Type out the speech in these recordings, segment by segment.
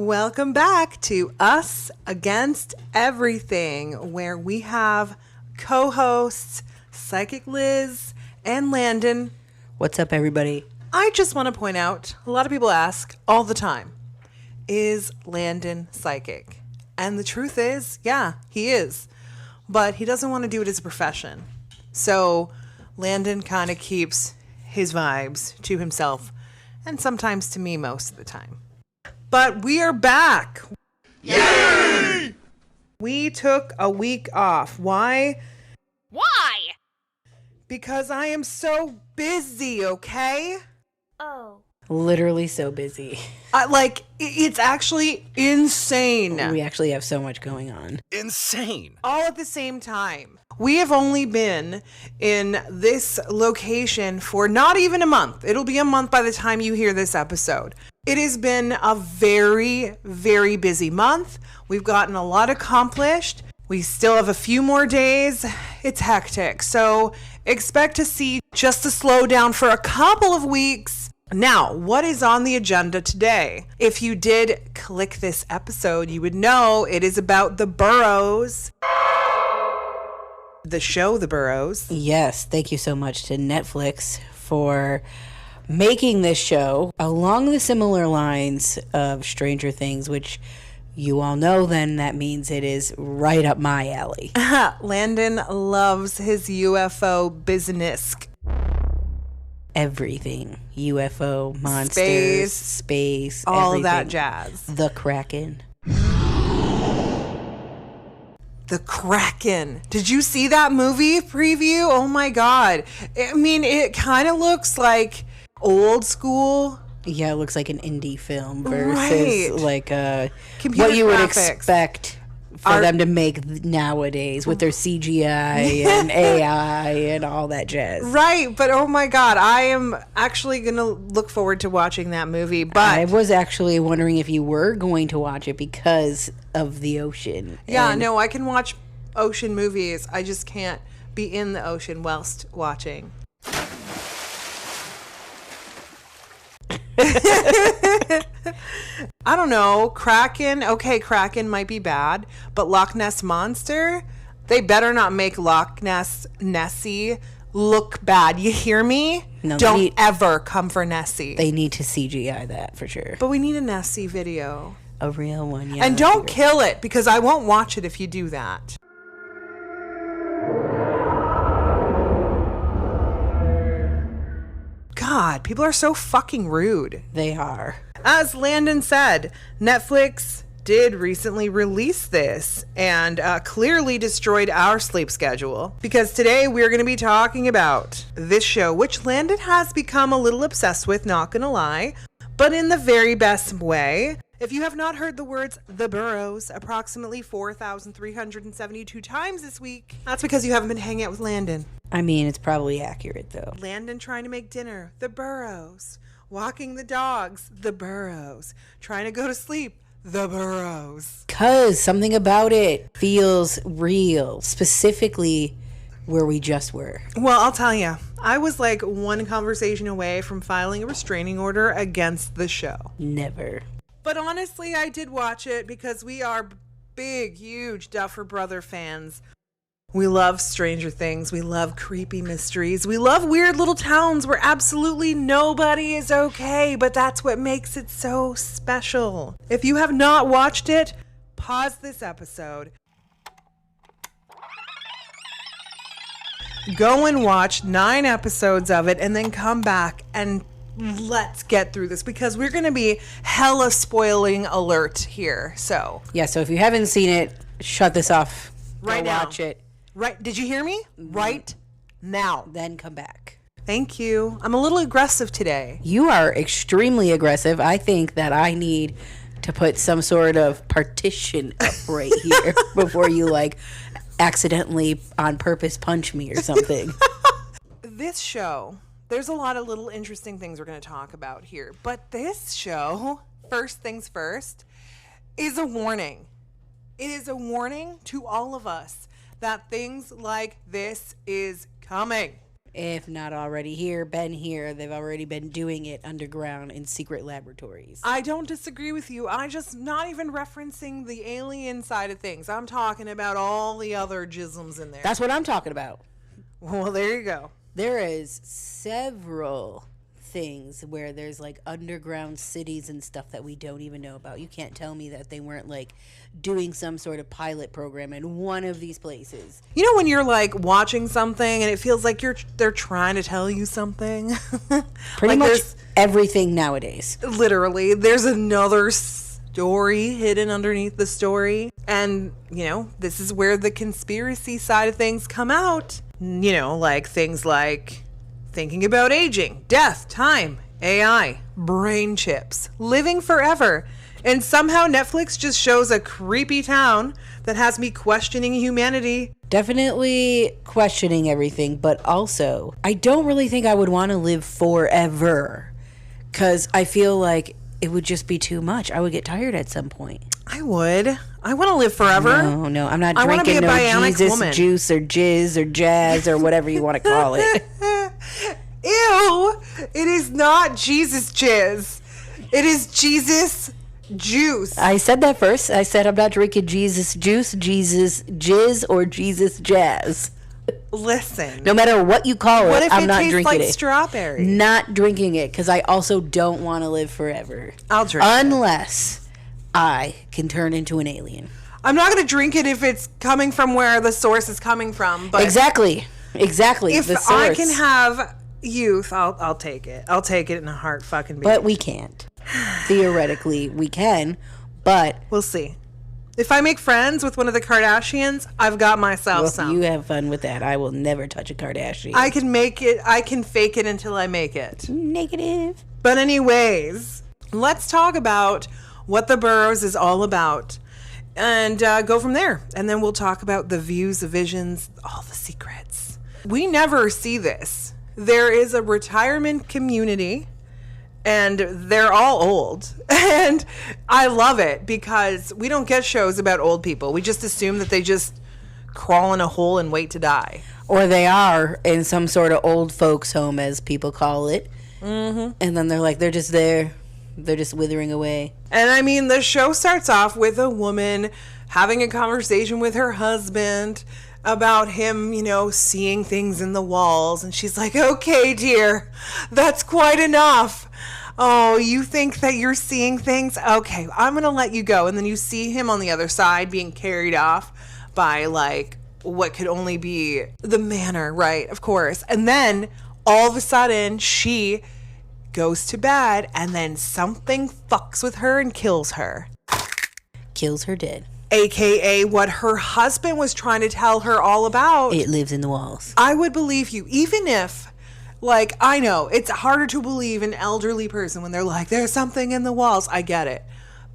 Welcome back to Us Against Everything, where we have co-hosts Psychic Liz and Landen. What's up, everybody? I just want to point out, a lot of people ask all the time, is Landen psychic? And the truth is, yeah, he is. But he doesn't want to do it as a profession. So Landen kind of keeps his vibes to himself, and sometimes to me most of the time. But we are back. Yay! We took a week off. Why? Why? Because I am so busy, okay? Oh. Literally so busy. It's actually insane. We actually have so much going on. Insane. All at the same time. We have only been in this location for not even a month. It'll be a month by the time you hear this episode. It has been a very, very busy month. We've gotten a lot accomplished. We still have a few more days. It's hectic. So expect to see just a slowdown for a couple of weeks. Now, what is on the agenda today? If you did click this episode, you would know it is about the Burrows. The show, The Burrows. Yes, thank you so much to Netflix for making this show along the similar lines of Stranger Things, which you all know then that means it is right up my alley. Landen loves his UFO business. Everything. UFO, monsters, space, all everything. that jazz. The Kraken. The Kraken. Did you see that movie preview? Oh my God. I mean, it kind of looks like old school. Yeah, it looks like an indie film versus like Computer what you would graphics. Expect for them to make nowadays with their CGI and AI and all that jazz. Right, but oh my God, I am actually going to look forward to watching that movie. But I was actually wondering if you were going to watch it because of the ocean. Yeah, no, I can watch ocean movies. I just can't be in the ocean whilst watching. I don't know. Kraken. Okay, Kraken might be bad, but Loch Ness Monster, they better not make Loch Ness Nessie look bad. You hear me? No, don't ever come for Nessie. They need to CGI that for sure. But we need a Nessie video. A real one, yeah. And don't kill it, because I won't watch it if you do that. God, people are so fucking rude. They are. As Landen said, Netflix did recently release this and clearly destroyed our sleep schedule, because today we're going to be talking about this show, which Landen has become a little obsessed with, not gonna lie, but in the very best way. If you have not heard the words The Burrows approximately 4,372 times this week, that's because you haven't been hanging out with Landen. I mean, it's probably accurate, though. Landen trying to make dinner, The Burrows. Walking the dogs, The Burrows. Trying to go to sleep, The Burrows. 'Cause something about it feels real, specifically where we just were. Well, I'll tell you, I was like one conversation away from filing a restraining order against the show. Never. But honestly, I did watch it because we are big, huge Duffer Brother fans. We love Stranger Things. We love creepy mysteries. We love weird little towns where absolutely nobody is okay, but that's what makes it so special. If you have not watched it, pause this episode. Go and watch 9 episodes of it and then come back and let's get through this, because we're going to be hella spoiling alert here. So Yeah, so if you haven't seen it, shut this off. Right Go now. watch it. Right. Did you hear me? Right now. Then come back. Thank you. I'm a little aggressive today. You are extremely aggressive. I think that I need to put some sort of partition up right here before you like accidentally on purpose punch me or something. This show, there's a lot of little interesting things we're going to talk about here. But this show, first things first, is a warning. It is a warning to all of us that things like this is coming. If not already here, been here, they've already been doing it underground in secret laboratories. I don't disagree with you. I just not even referencing the alien side of things. I'm talking about all the other jisms in there. That's what I'm talking about. Well, there you go. There is several things where there's like underground cities and stuff that we don't even know about. You can't tell me that they weren't like doing some sort of pilot program in one of these places. You know when you're like watching something and it feels like they're trying to tell you something? Pretty like much everything nowadays. Literally, there's another story hidden underneath the story. And, you know, this is where the conspiracy side of things come out. You know, like things like thinking about aging, death, time, AI, brain chips, living forever. And somehow Netflix just shows a creepy town that has me questioning humanity. Definitely questioning everything, but also, I don't really think I would want to live forever. Because I feel like it would just be too much. I would get tired at some point. I would. I want to live forever. No, I'm not I wanna drinking be a no bionic Jesus woman. juice or jizz or jazz or whatever you want to call it. Ew! It is not Jesus jizz. It is Jesus juice. I said that first. I said I'm not drinking Jesus juice, Jesus jizz, or Jesus jazz. Listen. No matter what you call What it, if I'm it not tastes drinking like it. strawberry? Not drinking it because I also don't want to live forever. I'll drink it. Unless I can turn into an alien. I'm not going to drink it if it's coming from where the source is coming from. But Exactly. if the source. I can have youth, I'll take it. I'll take it in a heart fucking beat. But we can't. Theoretically, we can, but We'll see. If I make friends with one of the Kardashians, I've got myself well, some. you have fun with that. I will never touch a Kardashian. I can make it. I can fake it until I make it. Negative. But anyways, let's talk about what the Burrows is all about and go from there. And then we'll talk about the views, the visions, all the secrets. We never see this. There is a retirement community and they're all old. And I love it because we don't get shows about old people. We just assume that they just crawl in a hole and wait to die. Or they are in some sort of old folks' home, as people call it. Mm-hmm. And then they're like, they're just there. They're just withering away. And I mean, the show starts off with a woman having a conversation with her husband about him, you know, seeing things in the walls. And she's like, okay, dear, that's quite enough. Oh, you think that you're seeing things? Okay, I'm going to let you go. And then you see him on the other side being carried off by like what could only be the manor, right? Of course. And then all of a sudden she goes to bed and then something fucks with her and kills her. Kills her dead. AKA what her husband was trying to tell her all about. It lives in the walls. I would believe you, even if, like, I know it's harder to believe an elderly person when they're like, there's something in the walls. I get it.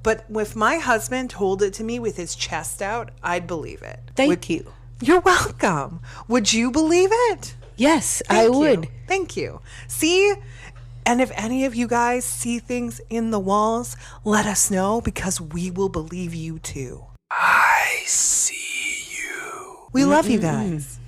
But if my husband told it to me with his chest out, I'd believe it. Thank you. You're welcome. Would you believe it? Yes, I Thank you. would. Thank you. See? And if any of you guys see things in the walls, let us know because we will believe you too. I see you. We love you guys.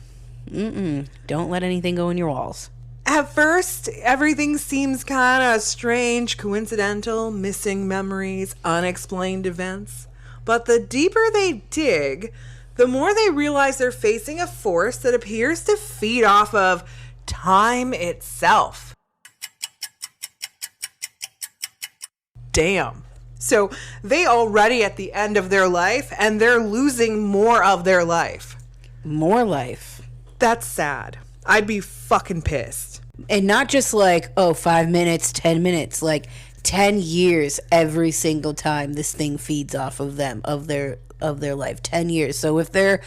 Don't let anything go in your walls. At first, everything seems kind of strange, coincidental, missing memories, unexplained events. But the deeper they dig, the more they realize they're facing a force that appears to feed off of time itself. Damn. So they already at the end of their life and they're losing more of their life. More life. That's sad. I'd be fucking pissed. And not just like, 5 minutes, 10 minutes, like 10 years every single time this thing feeds off of them, of their life. 10 years. So if their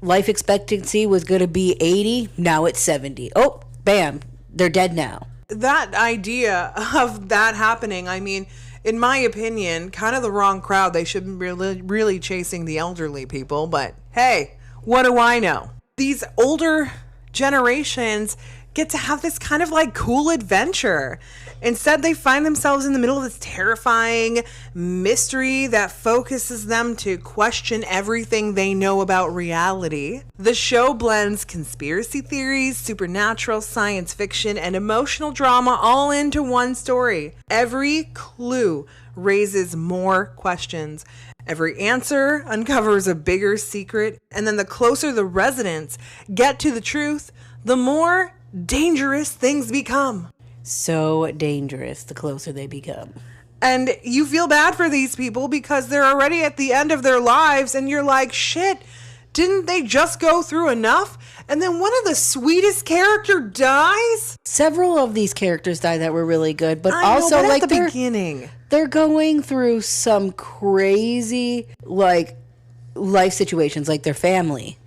life expectancy was going to be 80, now it's 70. Oh, bam, they're dead now. That idea of that happening, I mean, in my opinion, kind of the wrong crowd. They shouldn't be really chasing the elderly people, but hey, what do I know? These older generations get to have this kind of like cool adventure. Instead, they find themselves in the middle of this terrifying mystery that focuses them to question everything they know about reality. The show blends conspiracy theories, supernatural, science fiction, and emotional drama all into one story. Every clue raises more questions. Every answer uncovers a bigger secret. And then the closer the residents get to the truth, the more dangerous things become. So dangerous the closer they become. And you feel bad for these people because they're already at the end of their lives and you're like, shit, didn't they just go through enough? And then one of the sweetest character dies? Several of these characters die that were really good, but I know, also but like at the beginning. They're going through some crazy like life situations, like their family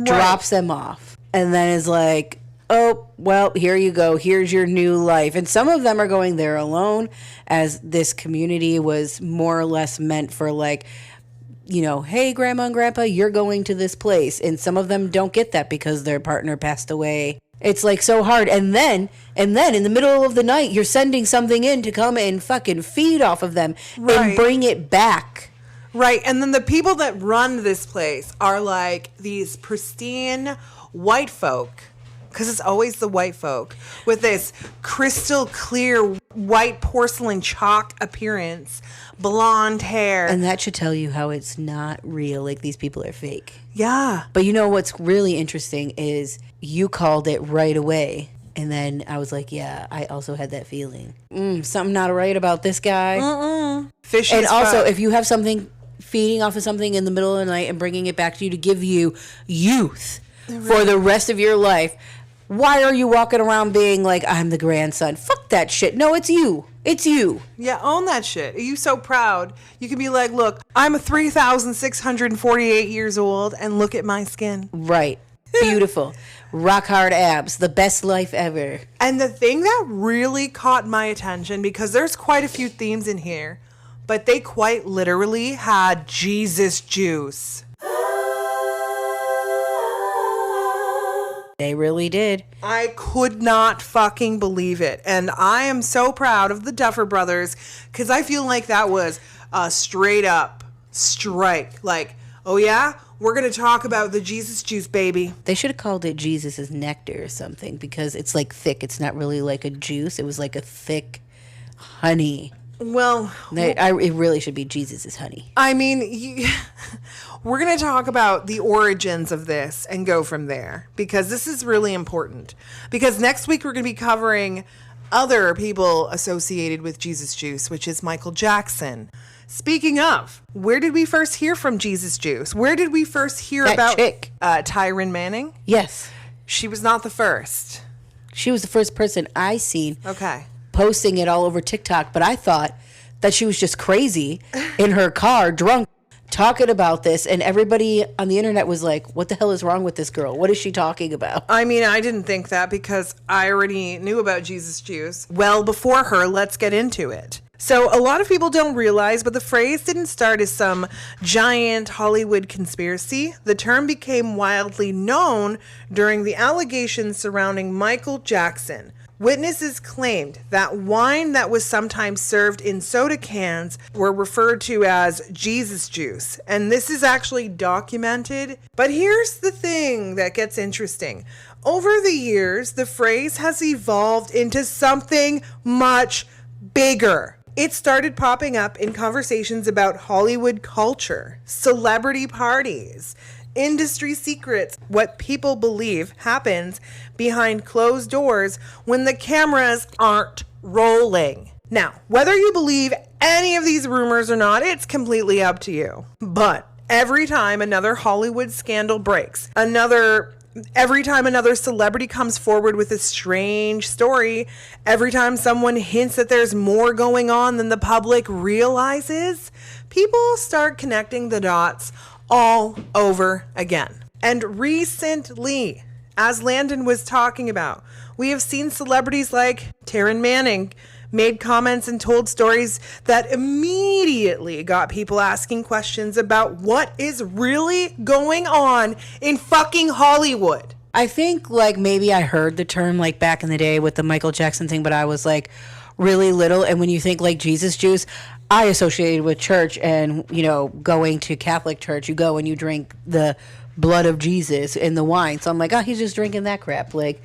drops them off and then is like, oh, well, here you go. Here's your new life. And some of them are going there alone, as this community was more or less meant for like, you know, hey, grandma and grandpa, you're going to this place. And some of them don't get that because their partner passed away. It's like so hard. And then in the middle of the night, you're sending something in to come and fucking feed off of them and bring it back. Right. And then the people that run this place are like these pristine white folk. Because it's always the white folk with this crystal clear white porcelain chalk appearance, blonde hair. And that should tell you how it's not real. Like, these people are fake. Yeah. But you know what's really interesting is you called it right away. And then I was like, yeah, I also had that feeling. Something not right about this guy. Fishy. And also, if you have something feeding off of something in the middle of the night and bringing it back to you to give you youth for the rest of your life, why are you walking around being like, I'm the grandson? Fuck that shit. No, it's you. It's you. Yeah, own that shit. Are you so proud? You can be like, look, I'm 3,648 years old and look at my skin. Right. Beautiful. Rock hard abs. The best life ever. And the thing that really caught my attention, because there's quite a few themes in here, but they quite literally had Jesus juice. They really did. I could not fucking believe it. And I am so proud of the Duffer Brothers because I feel like that was a straight up strike. Like, oh yeah, we're going to talk about the Jesus juice, baby. They should have called it Jesus's nectar or something because it's like thick. It's not really like a juice. It was like a thick honey. Well, it really should be Jesus's honey. I mean, we're going to talk about the origins of this and go from there because this is really important. Because next week we're going to be covering other people associated with Jesus Juice, which is Michael Jackson. Speaking of, where did we first hear from Jesus Juice? Where did we first hear That about chick. Tyron Manning? Yes. She was not the first. She was the first person I seen Okay. posting it all over TikTok, but I thought that she was just crazy in her car, drunk, talking about this, and everybody on the internet was like, what the hell is wrong with this girl? What is she talking about? I mean, I didn't think that because I already knew about Jesus Juice well before her. Let's get into it. So a lot of people don't realize, but the phrase didn't start as some giant Hollywood conspiracy. The term became wildly known during the allegations surrounding Michael Jackson. Witnesses claimed that wine that was sometimes served in soda cans were referred to as Jesus juice. And this is actually documented. But here's the thing that gets interesting. Over the years, the phrase has evolved into something much bigger. It started popping up in conversations about Hollywood culture, celebrity parties, industry secrets, what people believe happens behind closed doors when the cameras aren't rolling. Now, whether you believe any of these rumors or not, it's completely up to you. But every time another Hollywood scandal breaks, every time another celebrity comes forward with a strange story, every time someone hints that there's more going on than the public realizes, people start connecting the dots all over again. And recently, as Landen was talking about, we have seen celebrities like Tyron Manning made comments and told stories that immediately got people asking questions about what is really going on in fucking Hollywood. I think like maybe I heard the term like back in the day with the Michael Jackson thing, but I was like really little. And when you think like Jesus juice, I associated with church and, you know, going to Catholic church, you go and you drink the blood of Jesus in the wine. So I'm like, oh, he's just drinking that crap. Like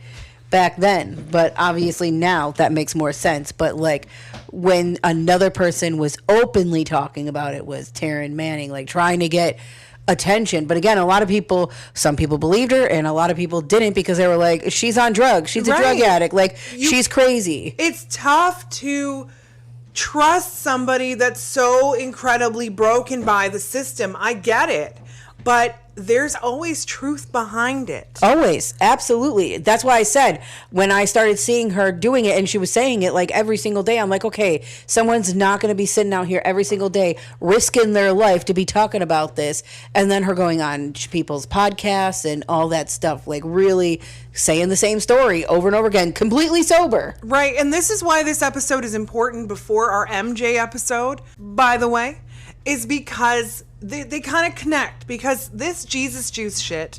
back then. But obviously now that makes more sense. But like when another person was openly talking about it was Taryn Manning, like trying to get attention. But again, a lot of people, some people believed her and a lot of people didn't because they were like, she's on drugs. She's a drug addict. Like she's crazy. It's tough to trust somebody that's so incredibly broken by the system. I get it. But there's always truth behind it. Always. Absolutely. That's why I said when I started seeing her doing it and she was saying it like every single day, I'm like, okay, someone's not going to be sitting out here every single day risking their life to be talking about this. And then her going on people's podcasts and all that stuff, like really saying the same story over and over again, completely sober. Right. And this is why this episode is important before our MJ episode, by the way, is because they kind of connect, because this Jesus juice shit,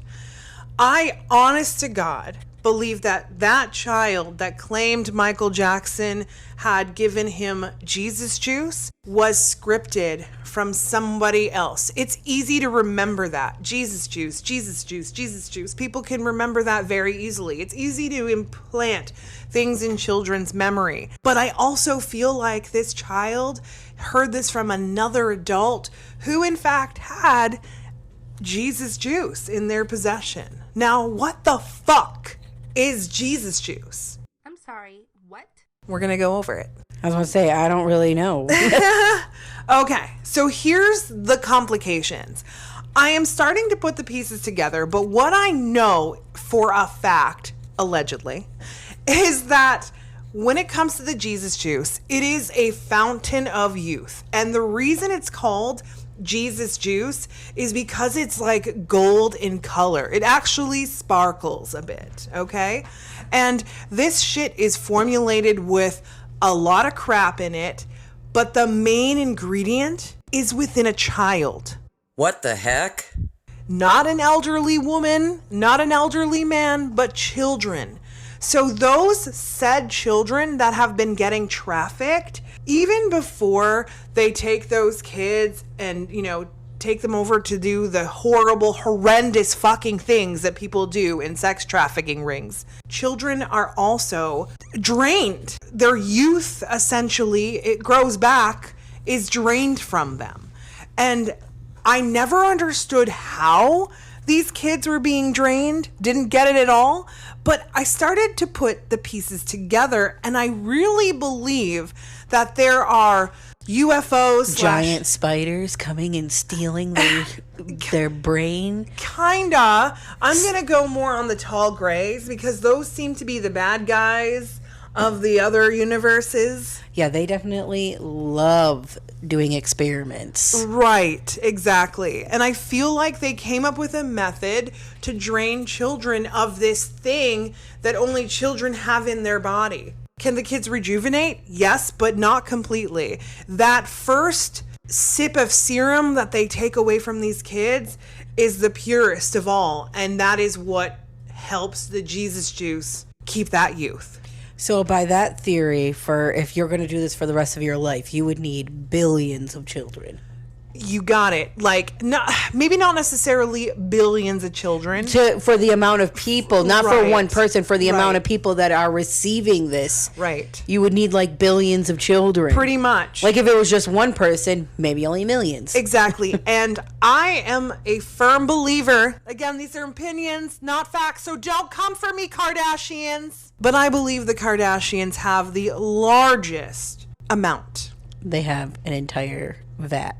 I honest to God believe that child that claimed Michael Jackson had given him Jesus juice was scripted from somebody else. It's easy to remember that. Jesus juice, Jesus juice, Jesus juice. People can remember that very easily. It's easy to implant things in children's memory. But I also feel like this child heard this from another adult who in fact had Jesus juice in their possession. Now, what the fuck is Jesus juice? I'm sorry, what? We're gonna go over it. I was going to say, I don't really know. Okay, so here's the complications. I am starting to put the pieces together, but what I know for a fact, allegedly, is that when it comes to the Jesus juice, it is a fountain of youth. And the reason it's called Jesus juice is because it's like gold in color. It actually sparkles a bit, okay? And this shit is formulated with a lot of crap in it, but the main ingredient is within a child. What the heck? Not an elderly woman, not an elderly man, but children. So those said children that have been getting trafficked, even before they take those kids and, you know, take them over to do the horrible, horrendous fucking things that people do in sex trafficking rings, children are also drained. Their youth, essentially, it grows back, is drained from them. And I never understood how these kids were being drained, didn't get it at all, but I started to put the pieces together, and I really believe that there are UFOs, Giant spiders coming and stealing their brain. Kinda. I'm gonna go more on the tall grays because those seem to be the bad guys of the other universes. Yeah, they definitely love doing experiments. Right, exactly. And I feel like they came up with a method to drain children of this thing that only children have in their body. Can the kids rejuvenate? Yes, but not completely. That first sip of serum that they take away from these kids is the purest of all. And that is what helps the Jesus juice keep that youth. So by that theory, for if you're going to do this for the rest of your life, you would need billions of children. You got it. Like, maybe not necessarily billions of children. For the amount of people, not for one person, for the amount of people that are receiving this. Right. You would need like billions of children. Pretty much. Like if it was just one person, maybe only millions. Exactly. And I am a firm believer. Again, these are opinions, not facts. So don't come for me, Kardashians. But I believe the Kardashians have the largest amount. They have an entire vat.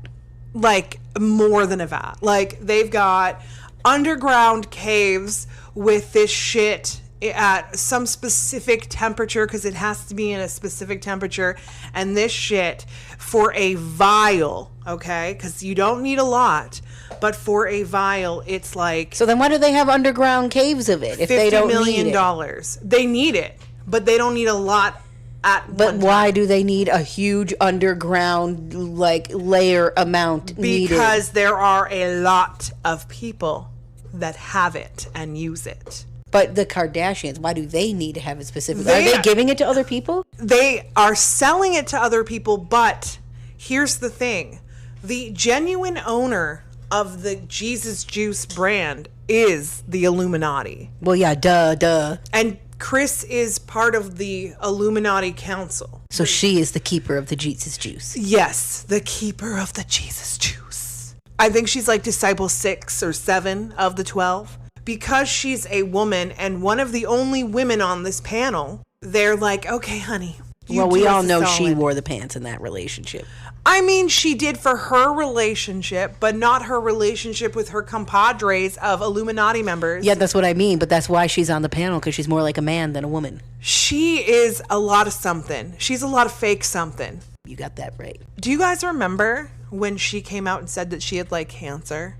Like more than a vat. Like they've got underground caves with this shit at some specific temperature, because it has to be in a specific temperature, and this shit for a vial, okay, because you don't need a lot, but for a vial it's like, so then why do they have underground caves of it if they don't need it? $50 million. They need it, but they don't need a lot. But why do they need a huge underground like layer amount needed? Because there are a lot of people that have it and use it. But the Kardashians, why do they need to have it specifically? They- Are they giving it to other people? They are selling it to other people, but here's the thing. The genuine owner of the Jesus Juice brand is the Illuminati. Well, yeah, duh. And Chris is part of the Illuminati Council. So she is the keeper of the Jesus Juice. Yes, the keeper of the Jesus Juice. I think she's like disciple 6 or 7 of the 12. Because she's a woman and one of the only women on this panel, they're like, okay, honey. Well, we do all us a know she solid. wore the pants in that relationship. I mean, she did for her relationship, but not her relationship with her compadres of Illuminati members. Yeah, that's what I mean, but that's why she's on the panel, because she's more like a man than a woman. She is a lot of something. She's a lot of fake something. You got that right. Do you guys remember when she came out and said that she had like cancer?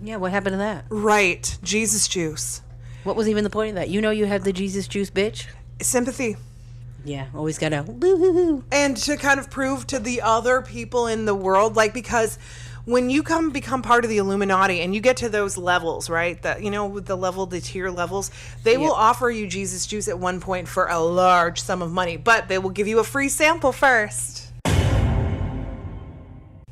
Yeah, what happened to that? Right. Jesus Juice. What was even the point of that? You know you have the Jesus Juice, bitch? Sympathy. Yeah, always gotta woo-hoo-hoo. And to kind of prove to the other people in the world, like, because when you become part of the Illuminati and you get to those levels, right? That, you know, with the tier levels, they will offer you Jesus Juice at one point for a large sum of money, but they will give you a free sample first.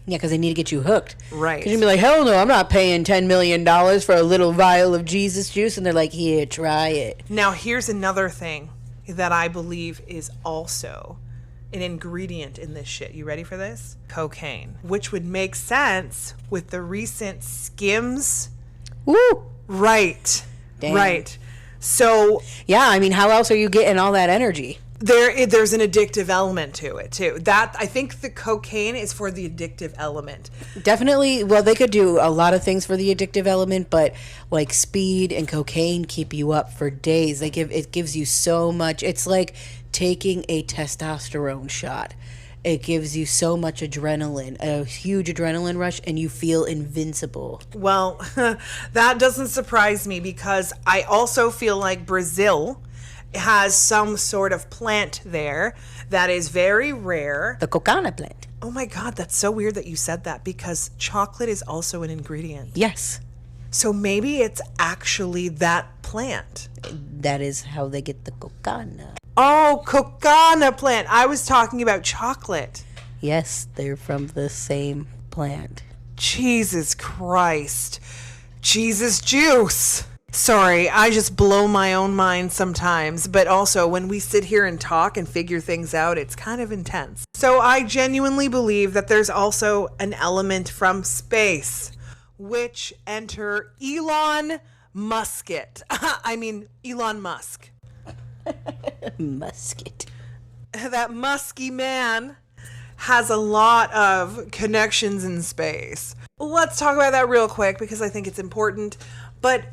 Yeah, because they need to get you hooked. Right. Because you'd be like, hell no, I'm not paying $10 million for a little vial of Jesus Juice. And they're like, here, try it. Now, here's another thing that I believe is also an ingredient in this shit. You ready for this? Cocaine. Which would make sense with the recent Skims. Woo! Right. Damn. Right. So Yeah, I mean, how else are you getting all that energy? there's an addictive element to it too. That I think the cocaine is for the addictive element. Definitely, well, they could do a lot of things for the addictive element, but like speed and cocaine keep you up for days. It gives you so much. It's like taking a testosterone shot. It gives you so much adrenaline, a huge adrenaline rush, and you feel invincible. Well, that doesn't surprise me because I also feel like Brazil has some sort of plant there that is very rare. The coconut plant. Oh my God, that's so weird that you said that because chocolate is also an ingredient. Yes, So maybe it's actually that plant. that is how they get the coconut. Oh, coconut plant. I was talking about chocolate. Yes, they're from the same plant. Jesus Christ. Jesus Juice. Sorry, I just blow my own mind sometimes, but also when we sit here and talk and figure things out, it's kind of intense. So I genuinely believe that there's also an element from space, which enter Elon Musket. Elon Musk. Musket. That musky man has a lot of connections in space. Let's talk about that real quick because I think it's important. But,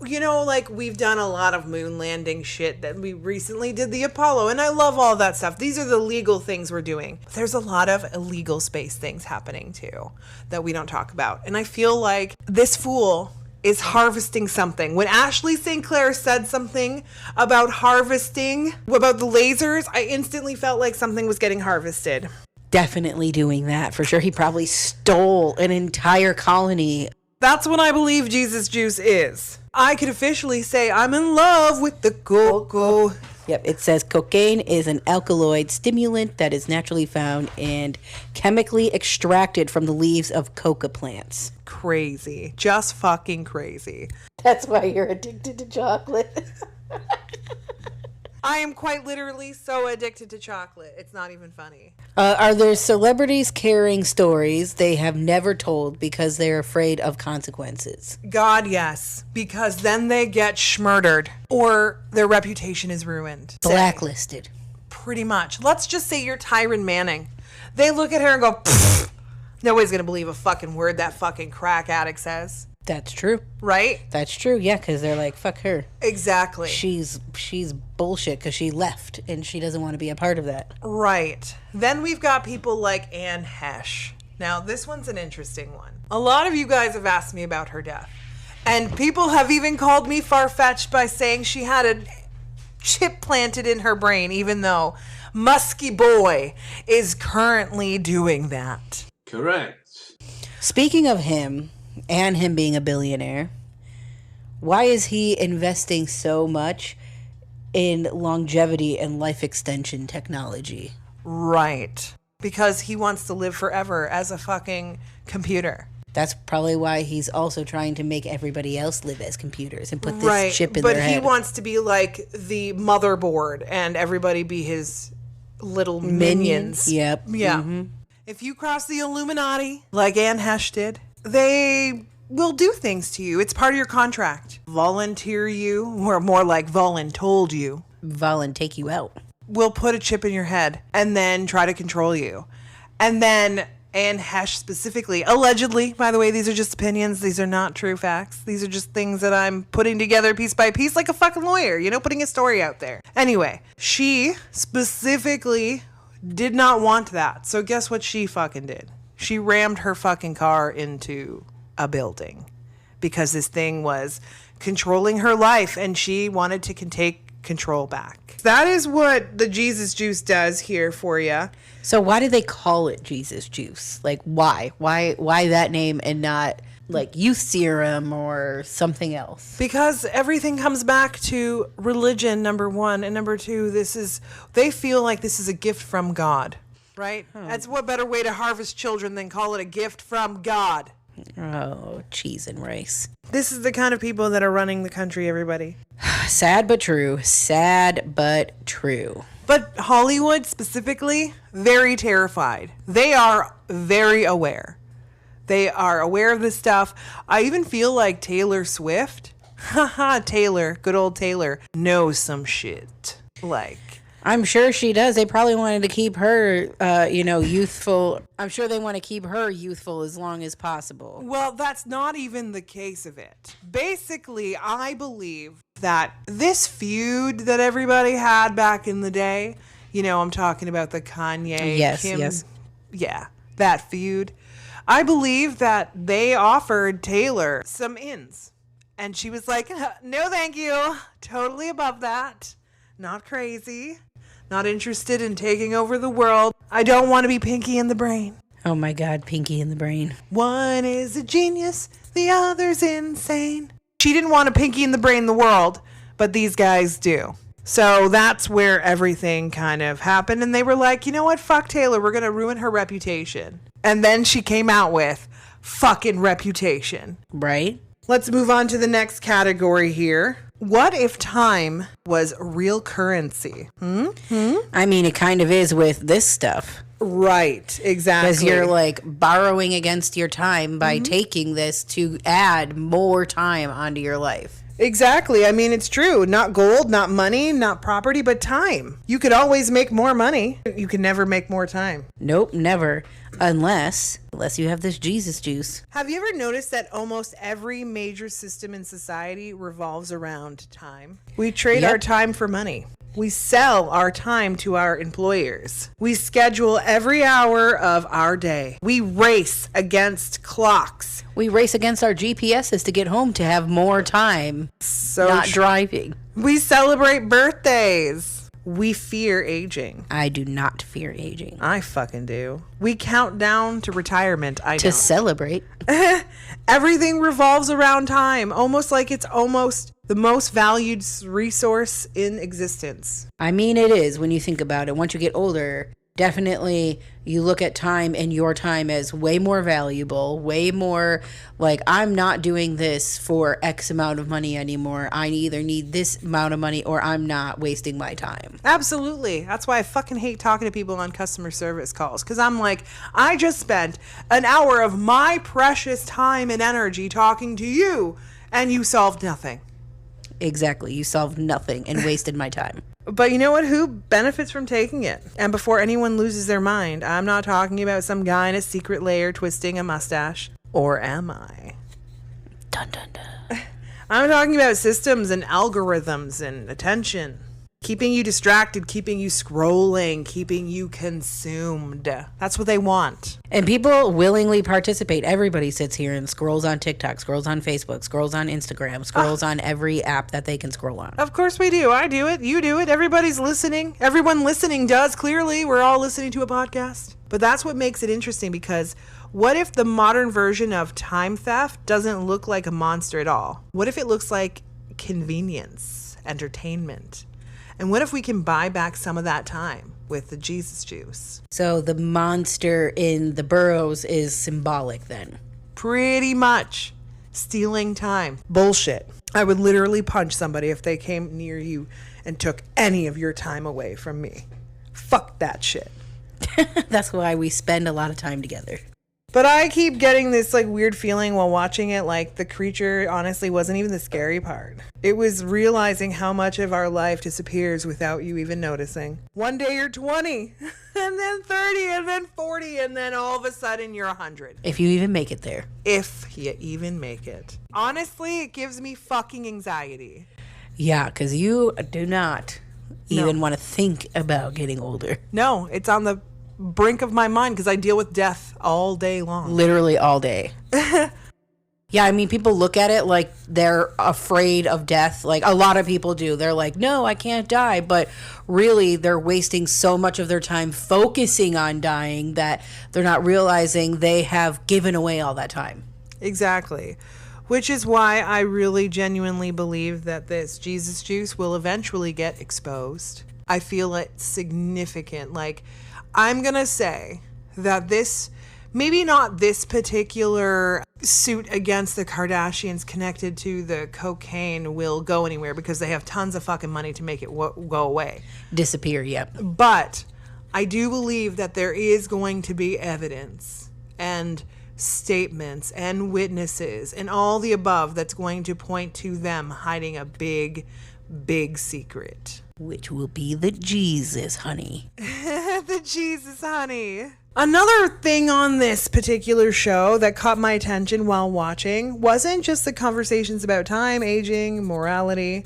you know, like we've done a lot of moon landing shit that we recently did the Apollo, and I love all that stuff. These are the legal things we're doing. There's a lot of illegal space things happening too that we don't talk about. And I feel like this fool is harvesting something. When Ashley St. Clair said something about harvesting, about the lasers, I instantly felt like something was getting harvested. Definitely doing that for sure. He probably stole an entire colony. That's what I believe Jesus Juice is. I could officially say I'm in love with the cocoa. Yep, it says cocaine is an alkaloid stimulant that is naturally found and chemically extracted from the leaves of coca plants. Crazy. Just fucking crazy. That's why you're addicted to chocolate. I am quite literally so addicted to chocolate. It's not even funny. Are there celebrities carrying stories they have never told because they're afraid of consequences? God, yes. Because then they get schmurdered or their reputation is ruined. Blacklisted. Pretty much. Let's just say you're Tyron Manning. They look at her and go, pfft. Nobody's going to believe a fucking word that fucking crack addict says. That's true. Right? That's true, yeah, because they're like, fuck her. Exactly. She's bullshit because she left and she doesn't want to be a part of that. Right. Then we've got people like Anne Hesh. Now, this one's an interesting one. A lot of you guys have asked me about her death. And people have even called me far-fetched by saying she had a chip planted in her brain, even though Musky Boy is currently doing that. Correct. Speaking of him and him being a billionaire, Why is he investing so much in longevity and life extension technology? Right. Because he wants to live forever as a fucking computer. That's probably why he's also trying to make everybody else live as computers and put this chip in their head. But he wants to be like the motherboard and everybody be his little minions. Yep. Yeah. Mm-hmm. If you cross the Illuminati, like Anne Hesh did, they will do things to you. It's part of your contract. Volunteer you, or more like voluntold you. Take you out. Will put a chip in your head and then try to control you. And then Anne Hesh specifically, allegedly, by the way, these are just opinions. These are not true facts. These are just things that I'm putting together piece by piece like a fucking lawyer, putting a story out there. Anyway, she specifically did not want that. So guess what she fucking did? She rammed her fucking car into a building because this thing was controlling her life and she wanted to take control back. That is what the Jesus juice does here for you. So why do they call it Jesus juice? Like, why? Why that name and not like youth serum or something else? Because everything comes back to religion, number one. And number two, they feel like this is a gift from God, right? That's what better way to harvest children than call it a gift from God. Oh, cheese and rice. This is the kind of people that are running the country, everybody. Sad but true. Sad but true. But Hollywood specifically, very terrified. They are very aware. They are aware of this stuff. I even feel like Taylor Swift, Taylor, good old Taylor, knows some shit. Like, I'm sure she does. They probably wanted to keep her, youthful. I'm sure they want to keep her youthful as long as possible. well, that's not even the case of it. Basically, I believe that this feud that everybody had back in the day, I'm talking about the Kanye, Yes, Kim, yes. Yeah, that feud. I believe that they offered Taylor some ins. And she was like, no, thank you. Totally above that. Not crazy. Not interested in taking over the world. I don't want to be Pinky in the Brain. Oh my God, Pinky in the Brain. One is a genius, the other's insane. She didn't want a Pinky in the Brain the world, but these guys do. So that's where everything kind of happened. And they were like, you know what? Fuck Taylor. We're going to ruin her reputation. And then she came out with fucking Reputation. Right? Let's move on to the next category here. What if time was real currency? I mean, it kind of is with this stuff. Right, exactly. Because you're like borrowing against your time by taking this to add more time onto your life. Exactly. I mean, it's true. Not gold, not money, not property, but time. You could always make more money. You can never make more time. Nope, never. Unless you have this Jesus juice. Have you ever noticed that almost every major system in society revolves around time? We trade Yep. our time for money. We sell our time to our employers. We schedule every hour of our day. We race against clocks. We race against our GPSs to get home to have more time not driving. We celebrate birthdays. We fear aging. I do not fear aging. I fucking do. We count down to retirement. I To don't. celebrate. Everything revolves around time, almost like it's almost the most valued resource in existence. I mean, it is when you think about it. Once you get older, definitely you look at time and your time as way more valuable, way more like, I'm not doing this for X amount of money anymore. I either need this amount of money or I'm not wasting my time. Absolutely. That's why I fucking hate talking to people on customer service calls. Because I'm like, I just spent an hour of my precious time and energy talking to you, and you solved nothing. Exactly. You solved nothing and wasted my time. But you know what? Who benefits from taking it? And before anyone loses their mind, I'm not talking about some guy in a secret lair twisting a mustache. Or am I? Dun, dun, dun. I'm talking about systems and algorithms and attention. Keeping you distracted, keeping you scrolling, keeping you consumed. That's what they want. And people willingly participate. Everybody sits here and scrolls on TikTok, scrolls on Facebook, scrolls on Instagram, scrolls on every app that they can scroll on. Of course we do. I do it. You do it. Everybody's listening. Everyone listening does. Clearly, we're all listening to a podcast. But that's what makes it interesting, because what if the modern version of time theft doesn't look like a monster at all? What if it looks like convenience, entertainment? And what if we can buy back some of that time with the Jesus juice? So the monster in the Burrows is symbolic then. Pretty much. Stealing time. Bullshit. I would literally punch somebody if they came near you and took any of your time away from me. Fuck that shit. That's why we spend a lot of time together. But I keep getting this like weird feeling while watching it, like the creature honestly wasn't even the scary part. It was realizing how much of our life disappears without you even noticing. One day you're 20, and then 30, and then 40, and then all of a sudden you're 100. If you even make it there. If you even make it. Honestly, it gives me fucking anxiety. Yeah, because you do not even want to think about getting older. No, it's on the brink of my mind because I deal with death all day long. Literally all day. Yeah, I mean, people look at it like they're afraid of death. Like a lot of people do. They're like, no, I can't die. But really, they're wasting so much of their time focusing on dying that they're not realizing they have given away all that time. Exactly. Which is why I really genuinely believe that this Jesus juice will eventually get exposed. I feel it's significant. Like, I'm going to say that this, maybe not this particular suit against the Kardashians connected to the cocaine will go anywhere because they have tons of fucking money to make it go away. Disappear, yep. But I do believe that there is going to be evidence and statements and witnesses and all the above that's going to point to them hiding a big, big secret. Which will be the Jesus, honey. The Jesus, honey. Another thing on this particular show that caught my attention while watching wasn't just the conversations about time, aging, morality.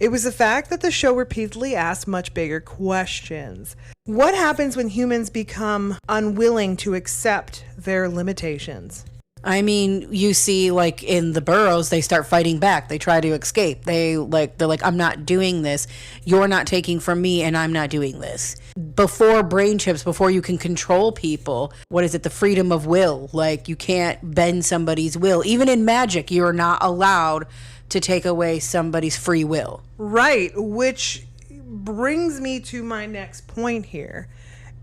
It was the fact that the show repeatedly asked much bigger questions. What happens when humans become unwilling to accept their limitations? I mean, you see, like in the Burrows, they start fighting back. They try to escape. They're like, I'm not doing this. You're not taking from me, and I'm not doing this. Before brain chips, before you can control people, what is it? The freedom of will. Like, you can't bend somebody's will. Even in magic, you're not allowed to take away somebody's free will. Right, which brings me to my next point here,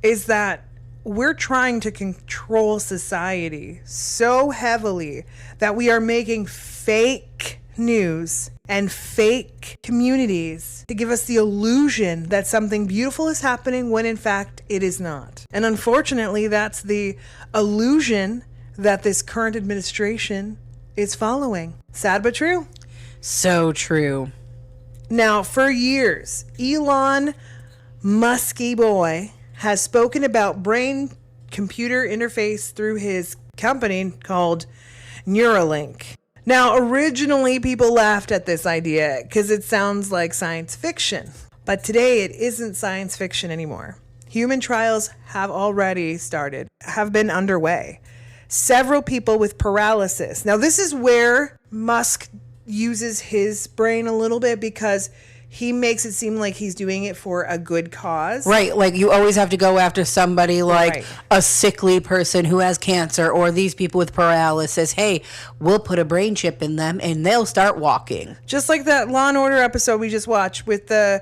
is that we're trying to control society so heavily that we are making fake news and fake communities to give us the illusion that something beautiful is happening when in fact it is not. And unfortunately, that's the illusion that this current administration is following. Sad but true. So true. Now, for years, Elon Musky boy has spoken about brain-computer interface through his company called Neuralink. Now, originally, people laughed at this idea because it sounds like science fiction. But today, it isn't science fiction anymore. Human trials have already started, have been underway. Several people with paralysis. Now, this is where Musk uses his brain a little bit because he makes it seem like he's doing it for a good cause. Right, like you always have to go after somebody like Right. a sickly person who has cancer or these people with paralysis. Hey, we'll put a brain chip in them and they'll start walking. Just like that Law and Order episode we just watched with the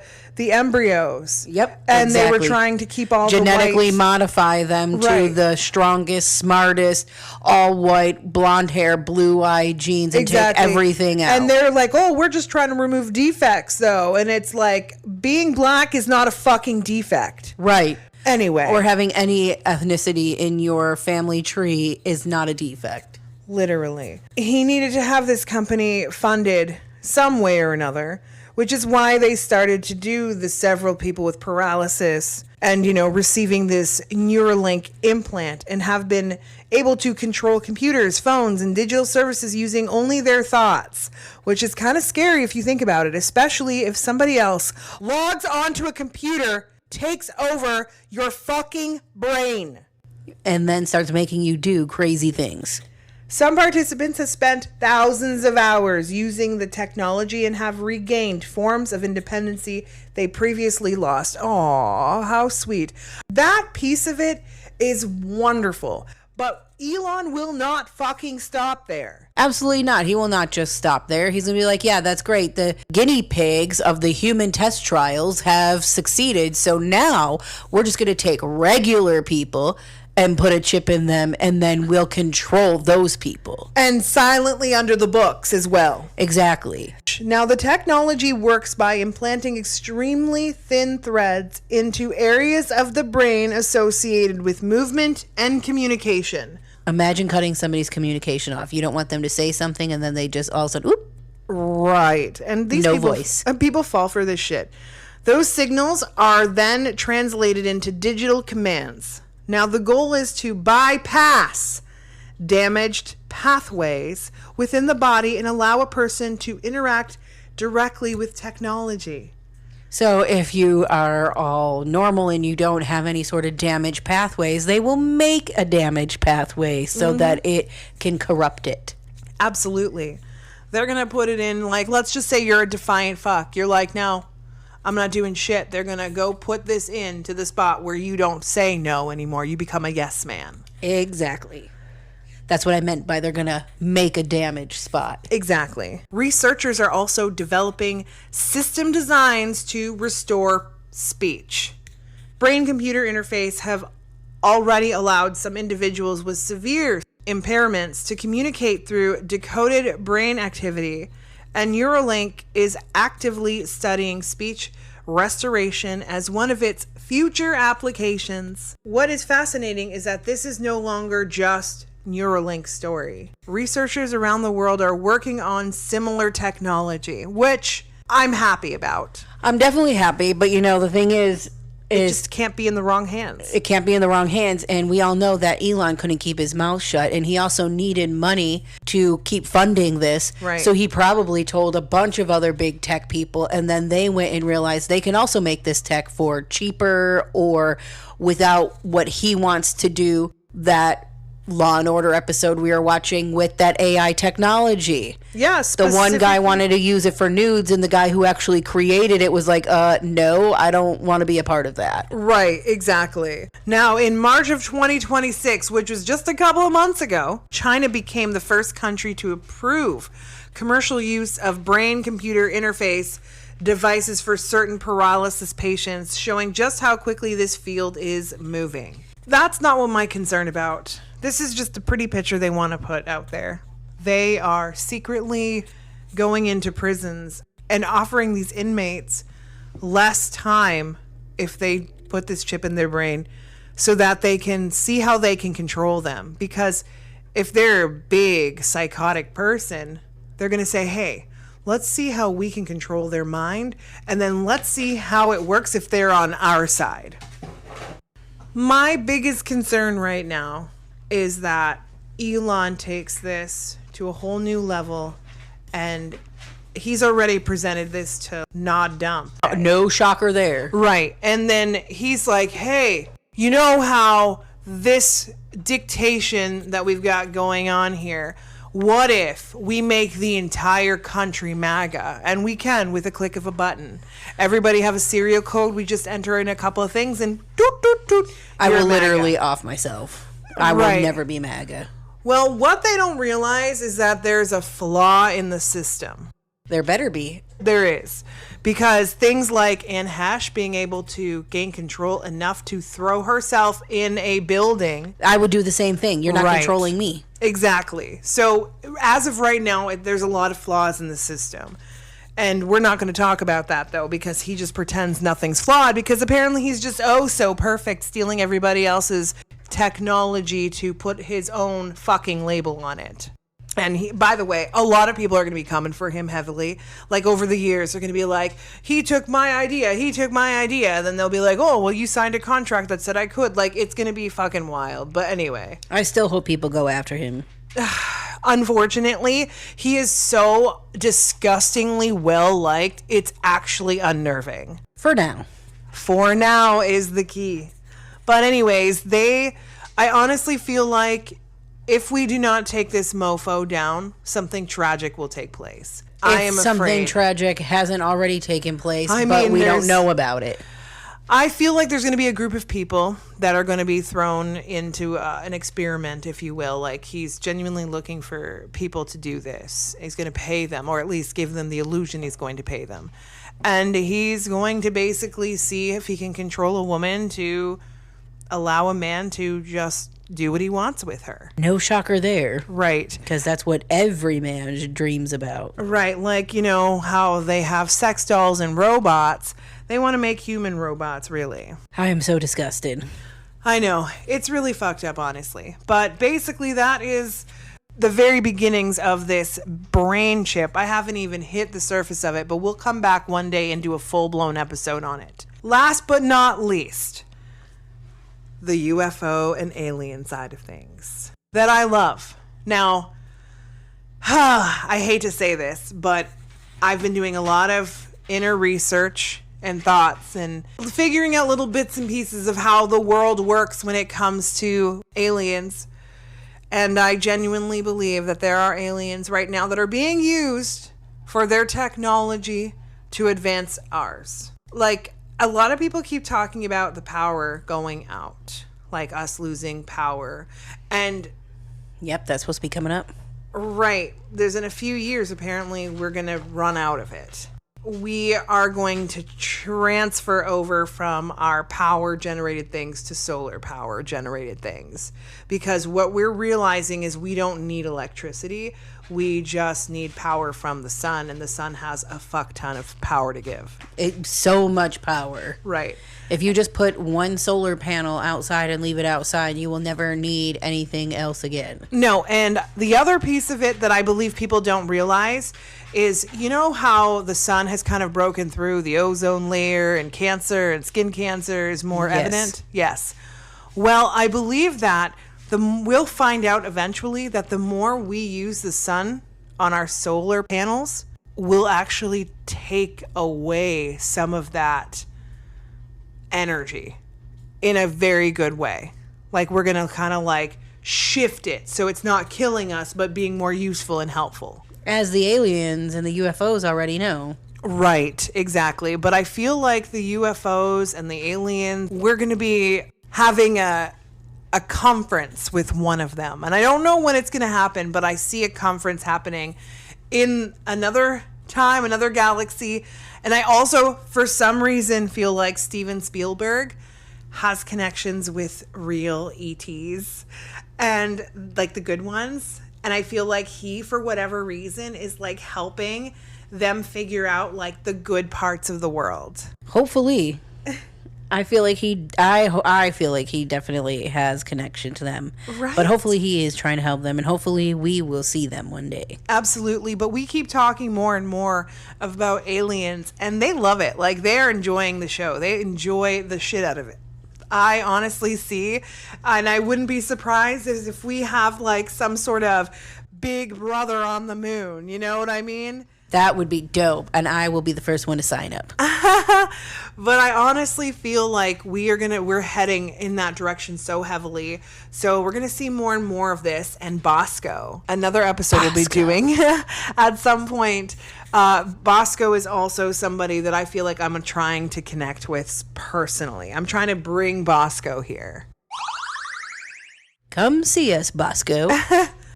embryos. Yep, And they were exactly. trying to keep all Genetically the white... modify them to Right. the strongest, smartest, all white, blonde hair, blue eyed genes and take everything out. And they're like, oh, we're just trying to remove defects, though. And it's like, being black is not a fucking defect. Right. Anyway. Or having any ethnicity in your family tree is not a defect. Literally. He needed to have this company funded some way or another, which is why they started to do the several people with paralysis and, receiving this Neuralink implant and have been able to control computers, phones, and digital services using only their thoughts, which is kind of scary if you think about it, especially if somebody else logs onto a computer, takes over your fucking brain. And then starts making you do crazy things. Some participants have spent thousands of hours using the technology and have regained forms of independency they previously lost. Aw, how sweet. That piece of it is wonderful. But Elon will not fucking stop there. Absolutely not. He will not just stop there. He's going to be like, yeah, that's great. The guinea pigs of the human test trials have succeeded. So now we're just going to take regular people and put a chip in them, and then we'll control those people. And silently under the books as well. Exactly. Now, the technology works by implanting extremely thin threads into areas of the brain associated with movement and communication. Imagine cutting somebody's communication off. You don't want them to say something, and then they just all of a sudden, oop. Right. And these No people, voice. People fall for this shit. Those signals are then translated into digital commands. Now, the goal is to bypass damaged pathways within the body and allow a person to interact directly with technology. So if you are all normal and you don't have any sort of damaged pathways, they will make a damaged pathway so that it can corrupt it. Absolutely. They're going to put it in, like, let's just say you're a defiant fuck. You're like, no, I'm not doing shit. They're going to go put this into the spot where you don't say no anymore. You become a yes man. Exactly. That's what I meant by they're going to make a damaged spot. Exactly. Researchers are also developing system designs to restore speech. Brain-computer interface have already allowed some individuals with severe impairments to communicate through decoded brain activity, and Neuralink is actively studying speech restoration as one of its future applications. What is fascinating is that this is no longer just Neuralink story. Researchers around the world are working on similar technology, which I'm happy about. I'm definitely happy, but the thing is It just can't be in the wrong hands. It can't be in the wrong hands, and we all know that Elon couldn't keep his mouth shut, and he also needed money to keep funding this. Right. So he probably told a bunch of other big tech people, and then they went and realized they can also make this tech for cheaper or without what he wants to do. That Law and Order episode we were watching with that AI technology. Yes. The one guy wanted to use it for nudes, and the guy who actually created it was like, no, I don't want to be a part of that. Right, exactly. Now, in March of 2026, which was just a couple of months ago, China became the first country to approve commercial use of brain-computer interface devices for certain paralysis patients, showing just how quickly this field is moving. That's not what my concern about. This is just a pretty picture they want to put out there. They are secretly going into prisons and offering these inmates less time if they put this chip in their brain so that they can see how they can control them. Because if they're a big psychotic person, they're going to say, hey, let's see how we can control their mind, and then let's see how it works if they're on our side. My biggest concern right now is that Elon takes this to a whole new level, and he's already presented this to Nod Dump. No shocker there. Right. And then he's like, hey, you know how this dictation that we've got going on here, what if we make the entire country MAGA? And we can with a click of a button. Everybody have a serial code. We just enter in a couple of things and doot, doot, doot. I will MAGA. literally off myself. I will never be MAGA. Well, what they don't realize is that there's a flaw in the system. There better be. There is. Because things like Anne Hesh being able to gain control enough to throw herself in a building. I would do the same thing. You're not Right. controlling me. Exactly. So as of right now, there's a lot of flaws in the system. And we're not going to talk about that, though, because he just pretends nothing's flawed, because apparently he's just so perfect, stealing everybody else's technology to put his own fucking label on it. And he, by the way, a lot of people are going to be coming for him heavily. Like, over the years, they're going to be like, he took my idea. And then they'll be like, oh, well, you signed a contract that said I could. Like, it's going to be fucking wild. But anyway. I still hope people go after him. Unfortunately, he is so disgustingly well liked, it's actually unnerving. For now. For now is the key. But anyways, I honestly feel like if we do not take this mofo down, something tragic will take place. I am something afraid. tragic hasn't already taken place, I but mean, we don't there's- know about it. I feel like there's going to be a group of people that are going to be thrown into an experiment, if you will. Like, he's genuinely looking for people to do this. He's going to pay them, or at least give them the illusion he's going to pay them. And he's going to basically see if he can control a woman to allow a man to just do what he wants with her. No shocker there. Right. Because that's what every man dreams about. Right. Like, you know, how they have sex dolls and robots. They want to make human robots, really. I am so disgusted. I know. It's really fucked up, honestly. But basically, that is the very beginnings of this brain chip. I haven't even hit the surface of it, but we'll come back one day and do a full-blown episode on it. Last but not least, the UFO and alien side of things that I love. Now, I hate to say this, but I've been doing a lot of inner research and thoughts and figuring out little bits and pieces of how the world works when it comes to aliens. And I genuinely believe that there are aliens right now that are being used for their technology to advance ours. Like, a lot of people keep talking about the power going out, like us losing power. And yep, that's supposed to be coming up. right, there's in a few years, apparently, we're going to run out of it. We are going to transfer over from our power generated things to solar power generated things, because what we're realizing is we don't need electricity. We just need power from the sun, and the sun has a fuck ton of power to give. It's so much power. Right. If you just put one solar panel outside and leave it outside, you will never need anything else again. No, and the other piece of it that I believe people don't realize is, you know how the sun has kind of broken through the ozone layer and cancer and skin cancer is more evident? Yes. Well, I believe that we'll find out eventually that the more we use the sun on our solar panels, we'll actually take away some of that energy in a very good way. Like, we're going to kind of like shift it so it's not killing us, but being more useful and helpful. As the aliens and the UFOs already know. Right, exactly. But I feel like the UFOs and the aliens, we're going to be having a conference with one of them. And I don't know when it's going to happen, but I see a conference happening in another time, another galaxy. And I also, for some reason, feel like Steven Spielberg has connections with real ETs and like the good ones. And I feel like he, for whatever reason, is like helping them figure out like the good parts of the world. Hopefully. I feel like I feel like he definitely has connection to them. Right. But hopefully he is trying to help them, and hopefully we will see them one day. Absolutely. But we keep talking more and more about aliens, and they love it. Like, they're enjoying the show. They enjoy the shit out of it. I honestly see, and I wouldn't be surprised if we have like some sort of big brother on the moon. You know what I mean? That would be dope, and I will be the first one to sign up. But I honestly feel like we're heading in that direction so heavily. So we're gonna see more and more of this. And Bosco, another episode we'll be doing at some point. Bosco is also somebody that I feel like I'm trying to connect with personally. I'm trying to bring Bosco here. Come see us, Bosco.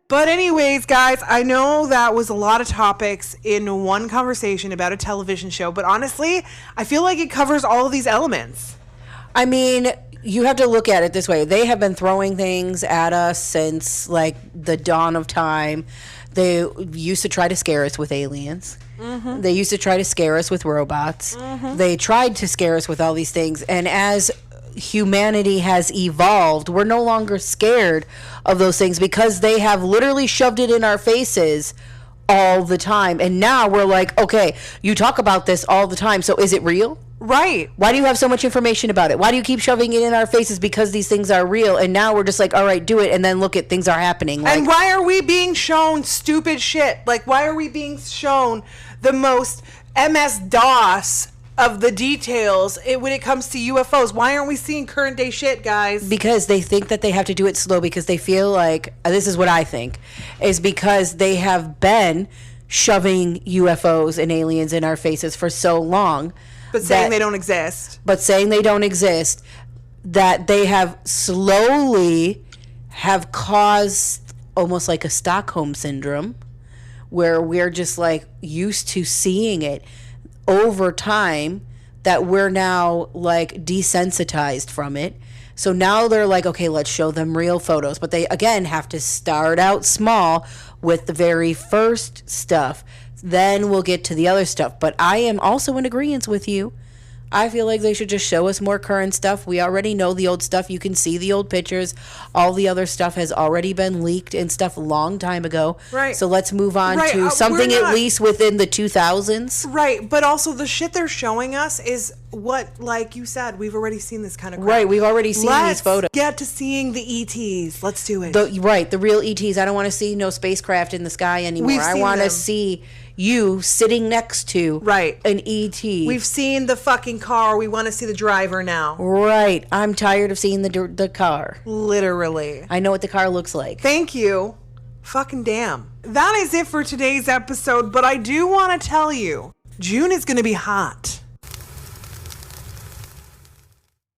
But anyways, guys, I know that was a lot of topics in one conversation about a television show, but honestly, I feel like it covers all of these elements. I mean, you have to look at it this way. They have been throwing things at us since like the dawn of time. They used to try to scare us with aliens. Mm-hmm. They used to try to scare us with robots. Mm-hmm. They tried to scare us with all these things. And as humanity has evolved, we're no longer scared of those things because they have literally shoved it in our faces all the time. And now we're like, okay, you talk about this all the time, so is it real? Right. Why do you have so much information about it? Why do you keep shoving it in our faces? Because these things are real. And now we're just like, all right, do it. And then look at things are happening. Like, and why are we being shown stupid shit? Like, why are we being shown the most MS-DOS of the details when it comes to UFOs? Why aren't we seeing current day shit, guys? Because they think that they have to do it slow, because they feel like, this is what I think, is because they have been shoving UFOs and aliens in our faces for so long But saying they don't exist. But saying they don't exist, that they have slowly have caused almost like a Stockholm syndrome, where we're just like used to seeing it over time, that we're now like desensitized from it. So now they're like, okay, let's show them real photos. But they, again, have to start out small with the very first stuff. Then we'll get to the other stuff. But I am also in agreement with you. I feel like they should just show us more current stuff. We already know the old stuff. You can see the old pictures. All the other stuff has already been leaked and stuff a long time ago. Right. So let's move on to something at least within the 2000s. Right. But also the shit they're showing us is what, like you said, we've already seen this kind of crap. Right. We've already seen these photos. Get to seeing the ETs. Let's do it. The real ETs. I don't want to see no spacecraft in the sky anymore. I want to see you sitting next to an ET. We've seen the fucking car. We want to see the driver now. Right. I'm tired of seeing the car. Literally. I know what the car looks like. Thank you. Fucking damn. That is it for today's episode, but I do want to tell you, June is going to be hot.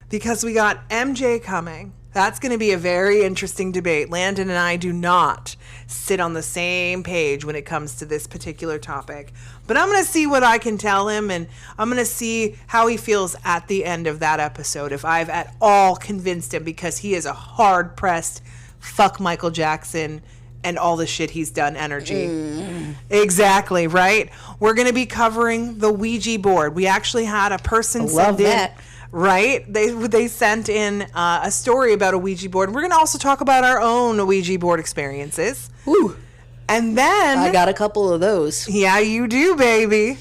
Because we got MJ coming. That's going to be a very interesting debate. Landen and I do not sit on the same page when it comes to this particular topic. But I'm going to see what I can tell him, and I'm going to see how he feels at the end of that episode, if I've at all convinced him, because he is a hard-pressed fuck Michael Jackson and all the shit he's done energy. Exactly, right? We're going to be covering the Ouija board. We actually had a person send in... that. Right? They sent in a story about a Ouija board. We're going to also talk about our own Ouija board experiences. Ooh. And then... I got a couple of those. Yeah, you do, baby.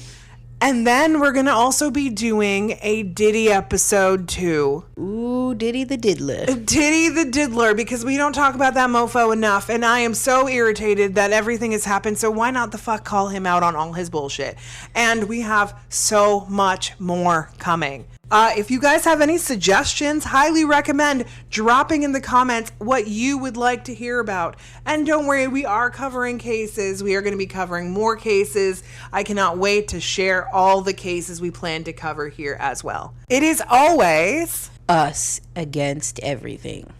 And then we're going to also be doing a Diddy episode too. Ooh, Diddy the Diddler. Diddy the Diddler, because we don't talk about that mofo enough. And I am so irritated that everything has happened. So why not the fuck call him out on all his bullshit? And we have so much more coming. If you guys have any suggestions, highly recommend dropping in the comments what you would like to hear about. And don't worry, we are covering cases. We are going to be covering more cases. I cannot wait to share all the cases we plan to cover here as well. It is always us against everything.